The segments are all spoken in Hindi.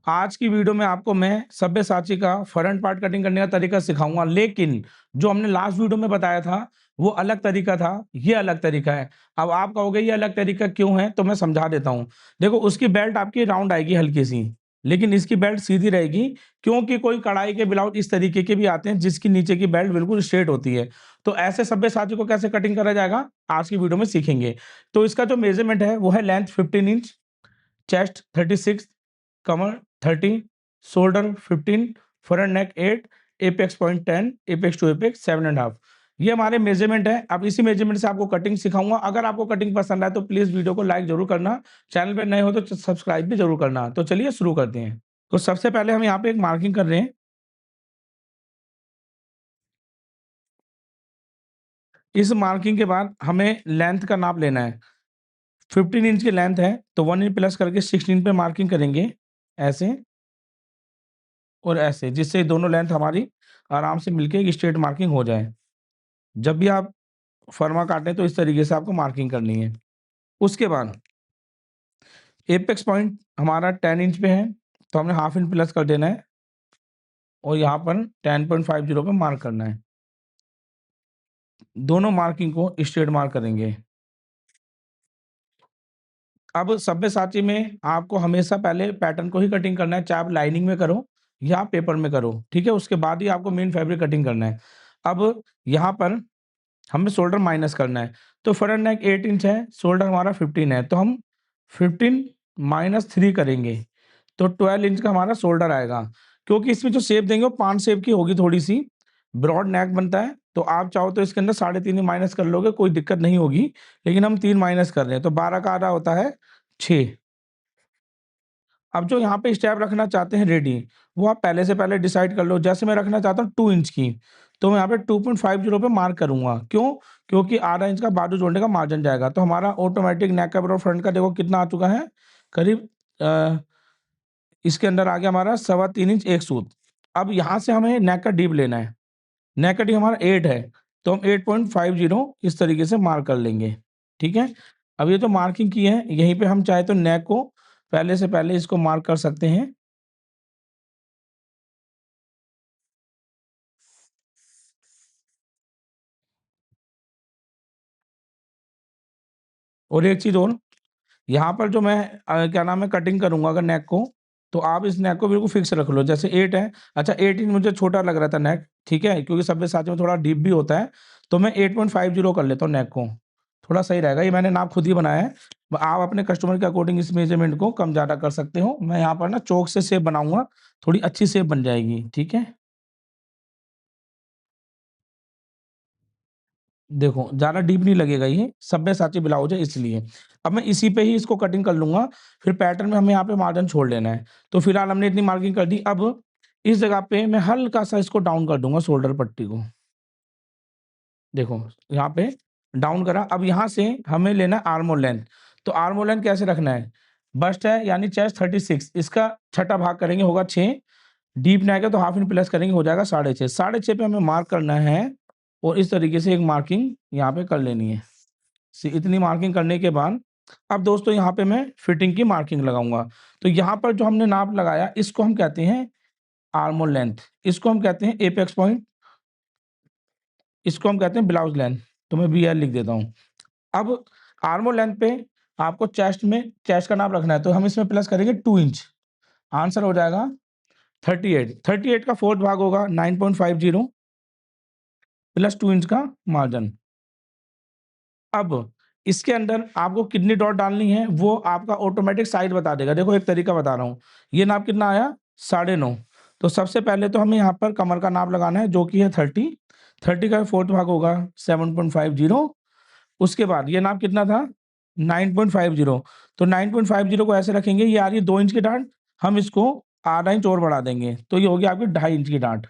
आज की वीडियो में आपको मैं सब्यसाची का फ्रंट पार्ट कटिंग करने का तरीका सिखाऊंगा, लेकिन जो हमने लास्ट वीडियो में बताया था वो अलग तरीका था, ये अलग तरीका है। अब आप कहोगे ये अलग तरीका क्यों है, तो मैं समझा देता हूँ। देखो, उसकी बेल्ट आपकी राउंड आएगी हल्की सी, लेकिन इसकी बेल्ट सीधी रहेगी, क्योंकि कोई कढ़ाई के ब्लाउज इस तरीके के भी आते हैं जिसकी नीचे की बेल्ट बिल्कुल स्ट्रेट होती है। तो ऐसे सब्यसाची को कैसे कटिंग करा जाएगा आज की वीडियो में सीखेंगे। तो इसका जो मेजरमेंट है वो है लेंथ 15 इंच, चेस्ट 36, कमर 30, shoulder 15, front neck 8, apex point 10, apex to apex 7.5। ये हमारे मेजरमेंट है। अब इसी मेजरमेंट से आपको कटिंग सिखाऊंगा। अगर आपको कटिंग पसंद आए तो प्लीज वीडियो को लाइक जरूर करना, चैनल पे नए हो तो सब्सक्राइब भी जरूर करना। तो चलिए शुरू करते हैं। तो सबसे पहले हम यहाँ पे एक मार्किंग कर रहे हैं। इस मार्किंग के बाद हमें लेंथ का नाप लेना है। 15 इंच की लेंथ है तो 1 इंच प्लस करके 16 पे मार्किंग करेंगे, ऐसे और ऐसे, जिससे दोनों लेंथ हमारी आराम से मिलके एक स्ट्रेट मार्किंग हो जाए। जब भी आप फर्मा काटें तो इस तरीके से आपको मार्किंग करनी है। उसके बाद एपेक्स पॉइंट हमारा 10 इंच पे है तो हमने हाफ इंच प्लस कर देना है और यहाँ पर 10.50 पे मार्क करना है। दोनों मार्किंग को स्ट्रेट मार्क करेंगे। अब सब्यसाची में आपको हमेशा पहले पैटर्न को ही कटिंग करना है, चाहे आप लाइनिंग में करो या पेपर में करो, ठीक है। उसके बाद ही आपको मेन फैब्रिक कटिंग करना है। अब यहाँ पर हमें शोल्डर माइनस करना है। तो फ्रंट नेक 8 इंच है, शोल्डर हमारा 15 है, तो हम 15 माइनस 3 करेंगे तो 12 इंच का हमारा शोल्डर आएगा। क्योंकि इसमें जो शेप देंगे वो 5 शेप की होगी, थोड़ी सी ब्रॉड नेक बनता है, तो आप चाहो तो इसके अंदर 3.5 ही माइनस कर लोगे, कोई दिक्कत नहीं होगी। लेकिन हम 3 माइनस कर रहे हैं तो 12 का आधा होता है 6। अब जो यहाँ पे स्टेप रखना चाहते हैं रेडी, वो आप पहले से पहले डिसाइड कर लो। जैसे मैं रखना चाहता हूँ 2 इंच की, तो मैं यहाँ पे 2.50 पे मार्क करूंगा। क्यों? क्योंकि आधा इंच का बाजू जोड़ने का मार्जिन जाएगा। तो हमारा ऑटोमेटिक नेक का बराबर फ्रंट का देखो कितना आ चुका है, करीब इसके अंदर आ गया हमारा 3.25 इंच एक सूत। अब यहाँ से हमें नेक का डीप लेना है। नेक का डीप हमारा 8 है तो हम 8.50 इस तरीके से मार्क कर लेंगे, ठीक है। अब ये तो मार्किंग की है, यहीं पे हम चाहे तो नेक को पहले से पहले इसको मार्क कर सकते हैं। और एक चीज़ और, यहाँ पर जो मैं क्या नाम है कटिंग करूँगा अगर नेक को, तो आप इस नेक को बिल्कुल फिक्स रख लो। जैसे 8 है, अच्छा 8 इंच मुझे छोटा लग रहा था नेक, ठीक है, क्योंकि सब्यसाची में थोड़ा डीप भी होता है, तो मैं 8.50 कर लेता हूँ नेक को, थोड़ा सही रहेगा। ये मैंने नाप खुद ही बनाया है। आप अपने कस्टमर के अकॉर्डिंग इस मेजरमेंट को कम ज़्यादा कर सकते हो। मैं यहाँ पर ना चौक से शेप बनाऊँगा, थोड़ी अच्छी शेप बन जाएगी, ठीक है। देखो, ज़्यादा डीप नहीं लगेगा, ये सब्यसाची ब्लाउज है इसलिए। अब मैं इसी पे ही इसको कटिंग कर लूँगा, फिर पैटर्न में हमें यहाँ पे मार्जिन छोड़ लेना है। तो फिलहाल हमने इतनी मार्किंग कर दी। अब इस जगह पे मैं हल्का-सा इसको डाउन कर दूँगा शोल्डर पट्टी को। देखो, यहाँ पे डाउन करा। अब यहाँ से हमें लेना है आर्म होल लेंथ। तो आर्म होल लेंथ कैसे रखना है? बस्ट है यानी चेस्ट 36, इसका छठा भाग करेंगे होगा 6, डीप नेक है तो हाफ इंच प्लस करेंगे हो जाएगा 6.5। 6.5 पे हमें मार्क करना है और इस तरीके से एक मार्किंग यहाँ पे कर लेनी है। इतनी मार्किंग करने के बाद अब दोस्तों यहाँ पे मैं फिटिंग की मार्किंग लगाऊंगा। तो यहाँ पर जो हमने नाप लगाया इसको हम कहते हैं आर्म होल लेंथ, इसको हम कहते हैं एपेक्स पॉइंट, इसको हम कहते हैं ब्लाउज लेंथ। तो मैं BL लिख देता हूँ। अब आर्म होल लेंथ पे आपको चेस्ट का नाप रखना है, तो हम इसमें प्लस करेंगे 2 इंच, आंसर हो जाएगा 38। 38 का फोर्थ भाग होगा 9.50 प्लस 2 इंच का मार्जिन। अब इसके अंदर आपको कितनी डॉट डालनी है वो आपका ऑटोमेटिक साइज बता देगा। देखो, एक तरीका बता रहा हूँ। ये नाप कितना आया? 9.5। तो सबसे पहले तो हमें यहाँ पर कमर का नाप लगाना है जो कि है 30। 30 का फोर्थ भाग होगा 7.50। उसके बाद ये नाप कितना था? 9.50। तो 9.50 को ऐसे रखेंगे, ये आ रही है 2 इंच की डाँट, हम इसको आधा इंच और बढ़ा देंगे तो ये होगी आपकी 2.5 इंच की डाँट।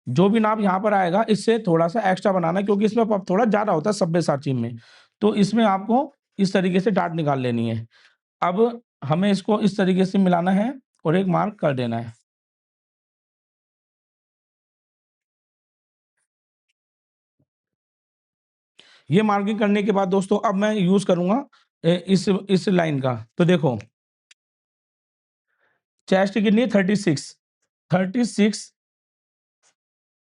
जो भी नाप यहाँ पर आएगा इससे थोड़ा-सा एक्स्ट्रा बनाना है, क्योंकि इसमें प थोड़ा ज़्यादा होता है सब्यसाची में। तो इसमें आपको इस तरीके से डाँट निकाल लेनी है। अब हमें इसको इस तरीके से मिलाना है और एक मार्क कर देना है। ये मार्किंग करने के बाद दोस्तों अब मैं यूज़ करूँगा इस लाइन का। तो देखो, चेस्ट कितनी है 36, 36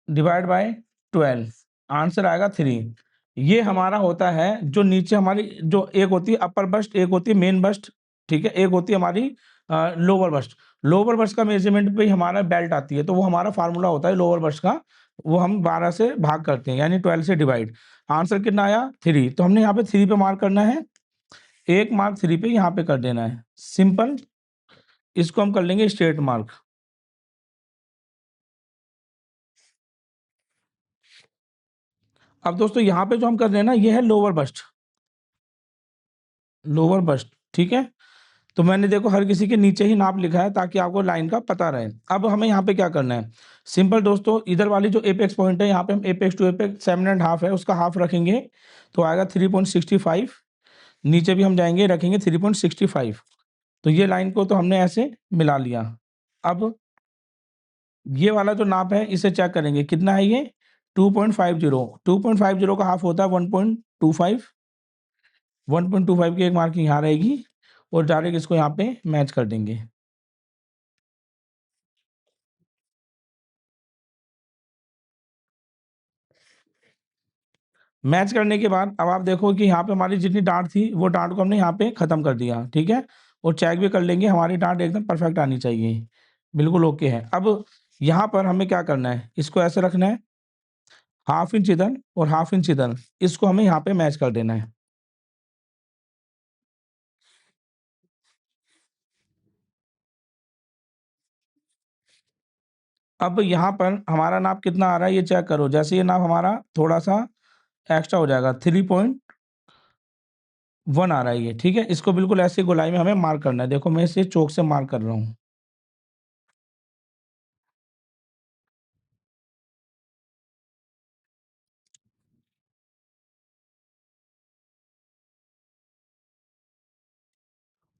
डिवाइड बाय 12, आंसर आएगा 3। ये हमारा होता है जो नीचे हमारी जो एक होती है अपर बस्ट, एक होती है मेन बस्ट, ठीक है, एक होती है हमारी लोअर बस्ट। लोअर बस्ट का मेजरमेंट पे हमारा बेल्ट आती है, तो वो हमारा फार्मूला होता है लोअर बस्ट का, वो हम 12 से भाग करते हैं, यानी 12 से डिवाइड। आंसर कितना आया 3, तो हमने यहाँ पे 3 पे मार्क करना है, एक मार्क 3 पे यहाँ पे कर देना है, सिंपल। इसको हम कर लेंगे स्ट्रेट मार्क। अब दोस्तों यहाँ पे जो हम कर रहे हैं ना, ये है लोअर बस्ट, लोअर बस्ट, ठीक है। तो मैंने देखो हर किसी के नीचे ही नाप लिखा है ताकि आपको लाइन का पता रहे। अब हमें यहाँ पे क्या करना है, सिंपल दोस्तों, इधर वाली जो एपेक्स पॉइंट है, यहाँ पे हम एपेक्स टू एपेक्स 7.5 है, उसका हाफ रखेंगे तो आएगा 3.65। नीचे भी हम जाएंगे, रखेंगे 3.65। तो ये लाइन को तो हमने ऐसे मिला लिया। अब ये वाला जो नाप है इसे चेक करेंगे, कितना है ये 2.50। 2.50 का हाफ होता है 1.25। 1.25 की एक मार्किंग यहाँ रहेगी और डायरेक्ट इसको यहाँ पे मैच कर देंगे। मैच करने के बाद अब आप देखो कि यहाँ पे हमारी जितनी डांट थी वो डांट को हमने यहाँ पे खत्म कर दिया, ठीक है। और चेक भी कर लेंगे, हमारी डांट एकदम परफेक्ट आनी चाहिए, बिल्कुल ओके है। अब यहाँ पर हमें क्या करना है, इसको ऐसे रखना है, हाफ इंच इधर और हाफ इंच इधर, इसको हमें यहाँ पे मैच कर देना है। अब यहाँ पर हमारा नाप कितना आ रहा है ये चेक करो, जैसे ये नाप हमारा थोड़ा सा एक्स्ट्रा हो जाएगा, 3.1 आ रहा है ये, ठीक है। इसको बिल्कुल ऐसे गोलाई में हमें मार्क करना है, देखो मैं इसे चौक से मार्क कर रहा हूँ।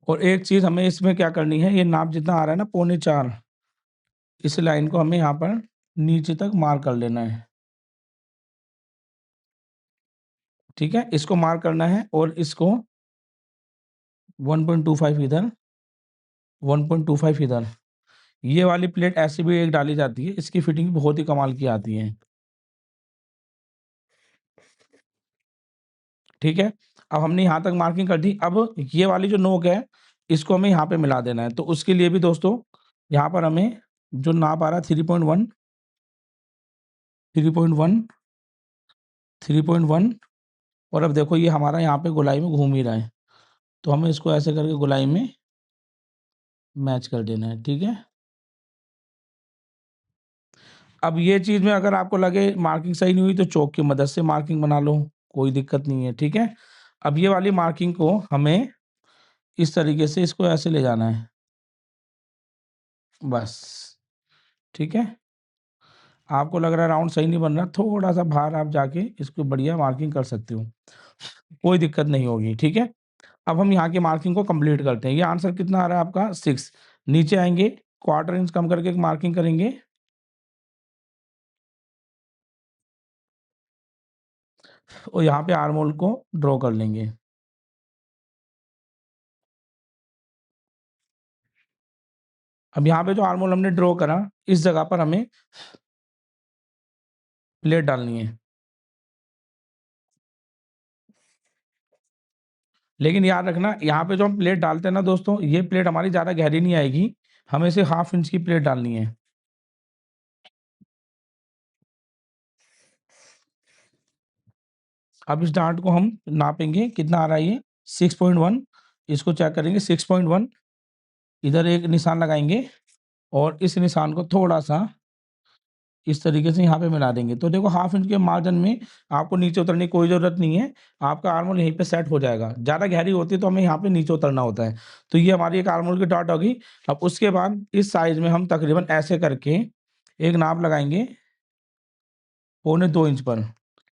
और एक चीज हमें इसमें क्या करनी है, ये नाप जितना आ रहा है ना 3.25, इस लाइन को हमें यहाँ पर नीचे तक मार्क कर लेना है, ठीक है। इसको मार्क करना है और इसको 1.25 इधर, 1.25 इधर। ये वाली प्लेट ऐसे भी एक डाली जाती है, इसकी फिटिंग बहुत ही कमाल की आती है, ठीक है। अब हमने यहाँ तक मार्किंग कर दी। अब ये वाली जो नोक है इसको हमें यहाँ पे मिला देना है, तो उसके लिए भी दोस्तों यहाँ पर हमें जो नाप आ रहा है 3.1, 3.1, 3.1। और अब देखो ये हमारा यहाँ पे गोलाई में घूम ही रहा है, तो हमें इसको ऐसे करके गोलाई में मैच कर देना है, ठीक है। अब ये चीज़ में अगर आपको लगे मार्किंग सही नहीं हुई तो चौक की मदद से मार्किंग बना लो, कोई दिक्कत नहीं है, ठीक है। अब ये वाली मार्किंग को हमें इस तरीके से इसको ऐसे ले जाना है, बस, ठीक है। आपको लग रहा है राउंड सही नहीं बन रहा, थोड़ा सा बाहर आप जाके इसको बढ़िया मार्किंग कर सकते हो, कोई दिक्कत नहीं होगी, ठीक है। अब हम यहाँ की मार्किंग को कंप्लीट करते हैं। ये आंसर कितना आ रहा है आपका 6। नीचे आएंगे, क्वार्टर इंच कम करके एक मार्किंग करेंगे और यहाँ पे आर्म होल को ड्रॉ कर लेंगे। अब यहाँ पे जो आर्म होल हमने ड्रॉ करा, इस जगह पर हमें प्लेट डालनी है, लेकिन याद रखना यहाँ पे जो हम प्लेट डालते हैं ना दोस्तों, ये प्लेट हमारी ज़्यादा गहरी नहीं आएगी, हमें इसे हाफ इंच की प्लेट डालनी है। अब इस डार्ट को हम नापेंगे, कितना आ रहा है ये 6.1। इसको चेक करेंगे 6.1, इधर एक निशान लगाएंगे और इस निशान को थोड़ा सा इस तरीके से यहाँ पे मिला देंगे, तो देखो हाफ इंच के मार्जिन में आपको नीचे उतरने की कोई ज़रूरत नहीं है, आपका आर्मोल यहीं पे सेट हो जाएगा। ज़्यादा गहरी होती है तो हमें यहाँ पे नीचे उतरना होता है। तो ये हमारी एक आर्मोल की डॉट होगी। अब उसके बाद इस साइज में हम तकरीबन ऐसे करके एक नाप लगाएंगे 2.25 इंच पर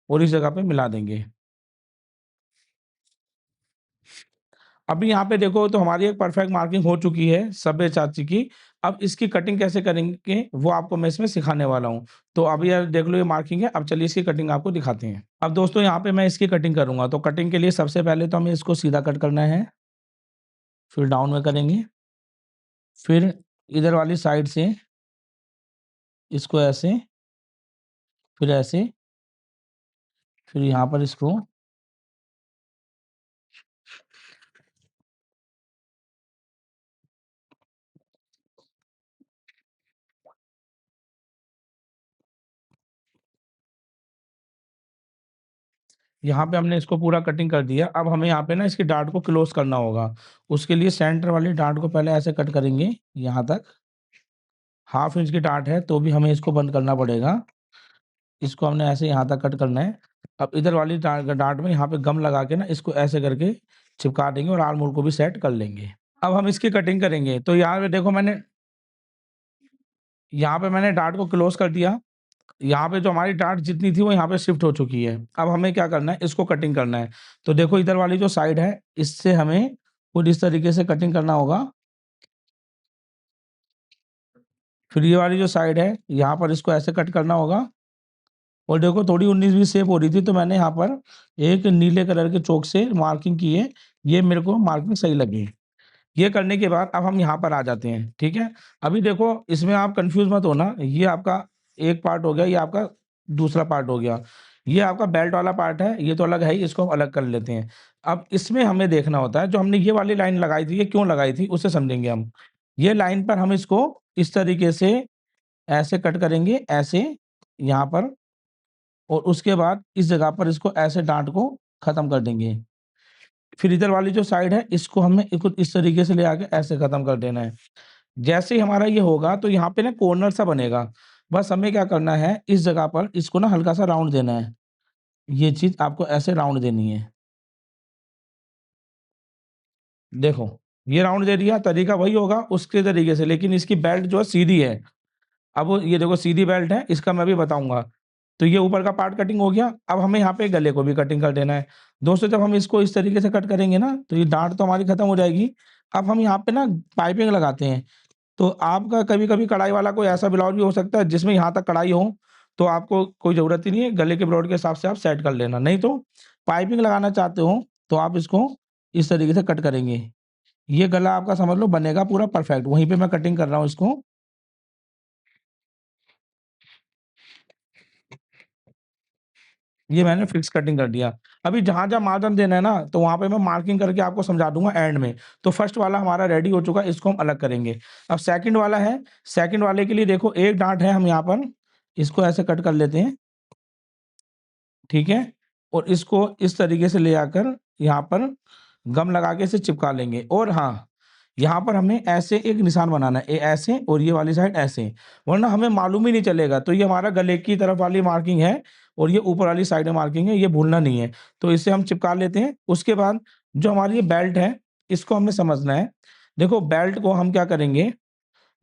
और इस जगह पे मिला देंगे। अभी यहाँ पे देखो तो हमारी एक परफेक्ट मार्किंग हो चुकी है सब्यसाची की। अब इसकी कटिंग कैसे करेंगे वो आपको मैं इसमें सिखाने वाला हूँ। तो अभी यार देख लो ये मार्किंग है, अब चलिए इसकी कटिंग आपको दिखाते हैं। अब दोस्तों यहाँ पे मैं इसकी कटिंग करूँगा, तो कटिंग के लिए सबसे पहले तो हमें इसको सीधा कट करना है, फिर डाउन में करेंगे, फिर इधर वाली साइड से इसको ऐसे, फिर ऐसे, फिर यहाँ पर इसको यहाँ पे हमने इसको पूरा कटिंग कर दिया। अब हमें यहाँ पे ना इसकी डार्ट को क्लोज करना होगा। उसके लिए सेंटर वाली डार्ट को पहले ऐसे कट करेंगे यहाँ तक। 1/2 इंच की डार्ट है तो भी हमें इसको बंद करना पड़ेगा। इसको हमने ऐसे यहाँ तक कट करना है। अब इधर वाली डार्ट में यहाँ पे गम लगा के ना इसको ऐसे करके चिपका देंगे और आर्म होल को भी सेट कर लेंगे। अब हम इसकी कटिंग करेंगे। तो यहाँ पे देखो यहाँ पे मैंने डार्ट को क्लोज कर दिया। यहाँ पे जो हमारी डार्ट जितनी थी वो यहाँ पे शिफ्ट हो चुकी है। अब हमें क्या करना है, इसको कटिंग करना है। तो देखो इधर वाली जो साइड है इससे हमें कुछ इस तरीके से कटिंग करना होगा। फिर ये वाली जो साइड है यहाँ पर इसको ऐसे कट करना होगा। और देखो थोड़ी 19-20 शेप हो रही थी तो मैंने यहाँ पर एक नीले कलर के चॉक से मार्किंग की है। ये मेरे को मार्किंग सही लगी। ये करने के बाद अब हम यहाँ पर आ जाते हैं, ठीक है? अभी देखो इसमें आप कन्फ्यूज़ मत होना, ये आपका एक पार्ट हो गया, ये आपका दूसरा पार्ट हो गया। ये आपका बेल्ट वाला पार्ट है, ये तो अलग है ही, इसको हम अलग कर लेते हैं। अब इसमें हमें देखना होता है, जो हमने ये वाली लाइन लगाई थी, ये क्यों लगाई थी, उसे समझेंगे हम। ये लाइन पर हम इसको इस तरीके से ऐसे कट करेंगे, ऐसे यहाँ पर, और उसके बाद इस जगह पर इसको ऐसे डाँट को खत्म कर देंगे। फिर इधर वाली जो साइड है, इसको हमें कुछ इस तरीके से ले आके ऐसे खत्म कर देना है। जैसे ही हमारा ये होगा तो यहाँ पे ना कॉर्नर सा बनेगा। बस हमें क्या करना है, इस जगह पर इसको ना हल्का सा राउंड देना है। ये चीज़ आपको ऐसे राउंड देनी है। देखो, ये राउंड दे दिया, तरीका वही होगा उसके तरीके से, लेकिन इसकी बेल्ट जो है सीधी है। अब ये देखो सीधी बेल्ट है, इसका मैं भी बताऊँगा। तो ये ऊपर का पार्ट कटिंग हो गया, अब हमें यहाँ पे गले को भी कटिंग कर देना है। दोस्तों जब हम इसको इस तरीके से कट करेंगे ना, तो ये डाँट तो हमारी खत्म हो जाएगी। अब हम यहाँ पे ना पाइपिंग लगाते हैं। तो आपका कभी-कभी कढ़ाई वाला कोई ऐसा ब्लाउज़ भी हो सकता है जिसमें यहाँ तक कढ़ाई हो, तो आपको कोई ज़रूरत ही नहीं है, गले के ब्रॉड के हिसाब से आप सेट कर लेना। नहीं तो पाइपिंग लगाना चाहते हो, तो आप इसको इस तरीके से कट करेंगे। ये गला आपका समझ लो बनेगा पूरा परफेक्ट, वहीं पे मैं कटिंग कर रहा हूँ इसको। ये मैंने फिक्स कटिंग कर दिया। अभी जहाँ-जहाँ मार्जिन देना है ना, तो वहाँ पे मैं मार्किंग करके आपको समझा दूँगा एंड में। तो फर्स्ट वाला हमारा रेडी हो चुका है, इसको हम अलग करेंगे। अब सेकंड वाला है, सेकंड वाले के लिए देखो एक डाँट है हम यहाँ पर, इसको ऐसे कट कर लेते हैं, ठीक है? और इसको इस तरीके से ले आकर यहाँ पर गम लगा के इसे चिपका लेंगे। और हाँ, यहाँ पर हमें ऐसे एक निशान बनाना है, ऐसे और ये वाली साइड ऐसे, वरना हमें मालूम ही नहीं चलेगा। तो ये हमारा गले की तरफ वाली मार्किंग है और ये ऊपर वाली साइड में मार्किंग है, ये भूलना नहीं है। तो इसे हम चिपका लेते हैं। उसके बाद जो हमारी ये बेल्ट है, इसको हमें समझना है। देखो बेल्ट को हम क्या करेंगे,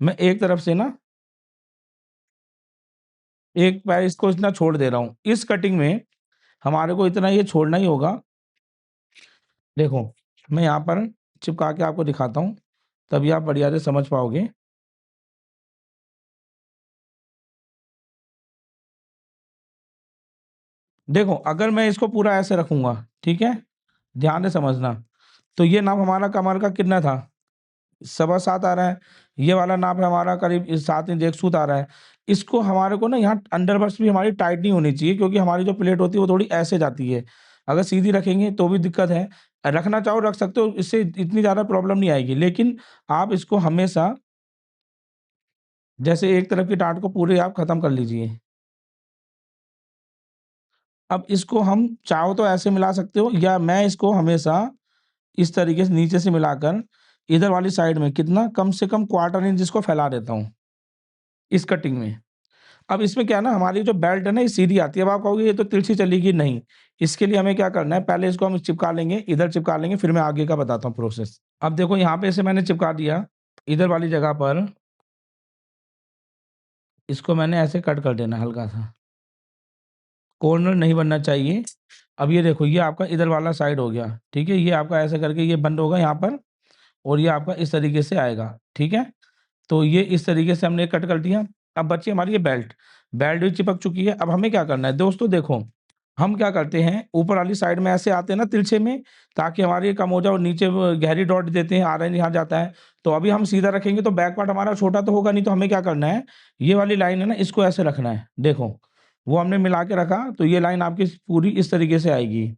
मैं एक तरफ से ना एक पैर इसको इतना छोड़ दे रहा हूँ। इस कटिंग में हमारे को इतना ये छोड़ना ही होगा। देखो, मैं यहाँ पर चिपका के आपको दिखाता हूँ, तभी आप बढ़िया से समझ पाओगे। देखो, अगर मैं इसको पूरा ऐसे रखूँगा, ठीक है? ध्यान से समझना। तो ये नाप हमारा कमर का कितना था? 7.25 आ रहा है। ये वाला नाप है हमारा करीब 7 इंच 1 सूत आ रहा है। इसको हमारे को ना यहाँ अंडर बस्ट भी हमारी टाइट नहीं होनी चाहिए, क्योंकि हमारी जो प्लेट होती है वो थोड़ी ऐसे जाती है। अगर सीधी रखेंगे तो भी दिक्कत है। रखना चाहो रख सकते हो, इससे इतनी ज़्यादा प्रॉब्लम नहीं आएगी। लेकिन आप इसको हमेशा जैसे एक तरफ की टाट को पूरे आप खत्म कर लीजिए। अब इसको हम चाहो तो ऐसे मिला सकते हो, या मैं इसको हमेशा इस तरीके से नीचे से मिलाकर इधर वाली साइड में कितना कम से कम क्वार्टर इंच इसको फैला देता हूँ, इस कटिंग में। अब इसमें क्या है ना, हमारी जो बेल्ट है ना ये सीधी आती है। अब आप कहोगे ये तो तिरछी चलेगी, नहीं। इसके लिए हमें क्या करना है, पहले इसको हम चिपका लेंगे, इधर चिपका लेंगे, फिर मैं आगे का बताता हूँ प्रोसेस। अब देखो यहाँ पे इसे मैंने चिपका दिया, इधर वाली जगह पर इसको मैंने ऐसे कट कर देना हल्का सा। कॉर्नर नहीं बनना चाहिए। अब ये देखो ये आपका इधर वाला साइड हो गया, ठीक है? ये आपका ऐसे करके ये बंद होगा यहाँ पर, और ये आपका इस तरीके से आएगा, ठीक है? तो ये इस तरीके से हमने कट कर दिया। अब बची हमारी ये बेल्ट। बेल्ट भी चिपक चुकी है। अब हमें क्या करना है दोस्तों, देखो हम क्या करते हैं, ऊपर वाली साइड में ऐसे आते हैं ना तिरछे में, ताकि हमारी ये कम हो जाए और नीचे वो गहरी डॉट देते हैं, ऑरेंज यहाँ जाता है। तो अभी हम सीधा रखेंगे तो बैक पार्ट हमारा छोटा तो होगा नहीं, तो हमें क्या करना है, ये वाली लाइन है ना, इसको ऐसे रखना है। देखो, वो हमने मिला के रखा, तो ये लाइन आपकी पूरी इस तरीके से आएगी।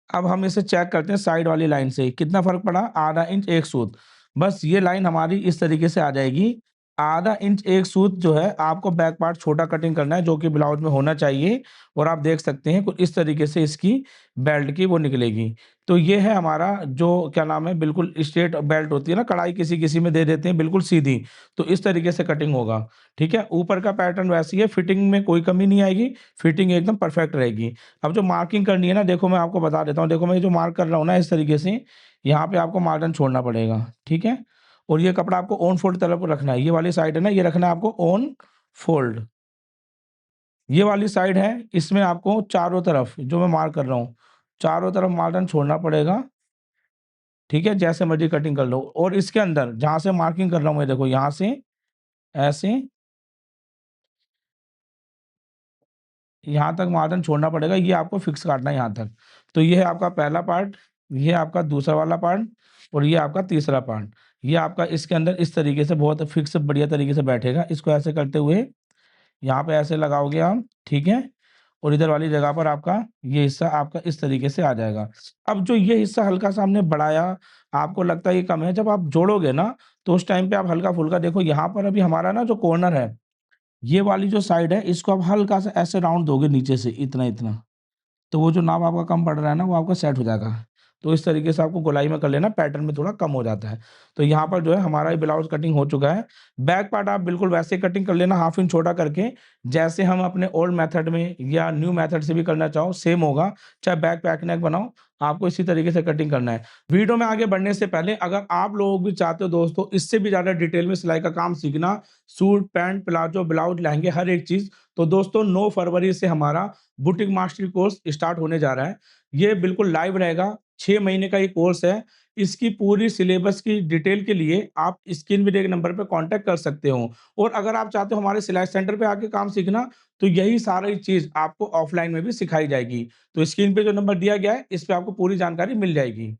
अब हम इसे चेक करते हैं साइड वाली लाइन से, कितना फ़र्क पड़ा? आधा इंच 1 सूत। बस ये लाइन हमारी इस तरीके से आ जाएगी। आधा इंच 1 सूत जो है, आपको बैक पार्ट छोटा कटिंग करना है, जो कि ब्लाउज़ में होना चाहिए, और आप देख सकते हैं कुछ इस तरीके से इसकी बेल्ट की वो निकलेगी। तो ये है हमारा जो क्या नाम है, बिल्कुल स्ट्रेट बेल्ट होती है ना, कढ़ाई किसी-किसी में दे देते हैं बिल्कुल सीधी, तो इस तरीके से कटिंग होगा, ठीक है? ऊपर का पैटर्न वैसे ही है, फिटिंग में कोई कमी नहीं आएगी, फिटिंग एकदम परफेक्ट रहेगी। अब जो मार्किंग करनी है ना, देखो मैं आपको बता देता हूँ, देखो मैं ये जो मार्क कर रहा हूँ ना इस तरीके से, यहाँ पे आपको मार्जिन छोड़ना पड़ेगा, ठीक है? और ये कपड़ा आपको ऑन फोल्ड तरफ रखना है, ये वाली साइड है ना, ये रखना है आपको ऑन फोल्ड। ये वाली साइड है, इसमें आपको चारों तरफ जो मैं मार्क कर रहा हूँ, चारों तरफ मार्जिन छोड़ना पड़ेगा, ठीक है? जैसे मर्ज़ी कटिंग कर लो, और इसके अंदर जहाँ से मार्किंग कर रहा हूँ मैं, देखो यहाँ से ऐसे यहाँ तक मार्जिन छोड़ना पड़ेगा, ये आपको फिक्स काटना है यहाँ तक। तो ये है आपका पहला पार्ट, ये आपका दूसरा वाला पार्ट, और ये आपका तीसरा पार्ट। ये आपका इसके अंदर इस तरीके से बहुत फिक्स बढ़िया तरीके से बैठेगा। इसको ऐसे करते हुए यहाँ पे ऐसे लगाओगे आप, ठीक है? और इधर वाली जगह पर आपका ये हिस्सा आपका इस तरीके से आ जाएगा। अब जो ये हिस्सा हल्का-सा हमने बढ़ाया, आपको लगता है ये कम है, जब आप जोड़ोगे ना, तो उस टाइम पे आप हल्का-फुल्का देखो, यहाँ पर अभी हमारा ना जो कॉर्नर है, ये वाली जो साइड है, इसको आप हल्का-सा ऐसे राउंड दोगे नीचे से इतना-इतना, तो वो जो नाप आपका कम पड़ रहा है ना, वो आपका सेट हो जाएगा। तो इस तरीके से आपको गोलाई में कर लेना, पैटर्न में थोड़ा कम हो जाता है। तो यहाँ पर जो है हमारा ये ब्लाउज़ कटिंग हो चुका है। बैक पार्ट आप बिल्कुल वैसे ही कटिंग कर लेना, हाफ इंच छोटा करके, जैसे हम अपने ओल्ड मेथड में या न्यू मेथड से भी करना चाहो, सेम होगा। चाहे बैक पैक नेक बनाओ, आपको इसी तरीके से कटिंग करना है। वीडियो में आगे बढ़ने से पहले अगर आप लोग भी चाहते हो दोस्तों, इससे भी ज़्यादा डिटेल में सिलाई का काम सीखना, सूट, पैंट, प्लाज़ो, ब्लाउज़, लहंगे, हर एक चीज़, तो दोस्तों 9 फरवरी से हमारा बुटीक मास्टरी कोर्स स्टार्ट होने जा रहा है। ये बिल्कुल लाइव रहेगा, 6 महीने का ये कोर्स है। इसकी पूरी सिलेबस की डिटेल के लिए आप स्क्रीन पे दिए गए नंबर पे कॉन्टैक्ट कर सकते हो, और अगर आप चाहते हो हमारे सिलाई सेंटर पे आके काम सीखना, तो यही सारी चीज़ आपको ऑफ़लाइन में भी सिखाई जाएगी। तो स्क्रीन पे जो नंबर दिया गया है, इस पे आपको पूरी जानकारी मिल जाएगी।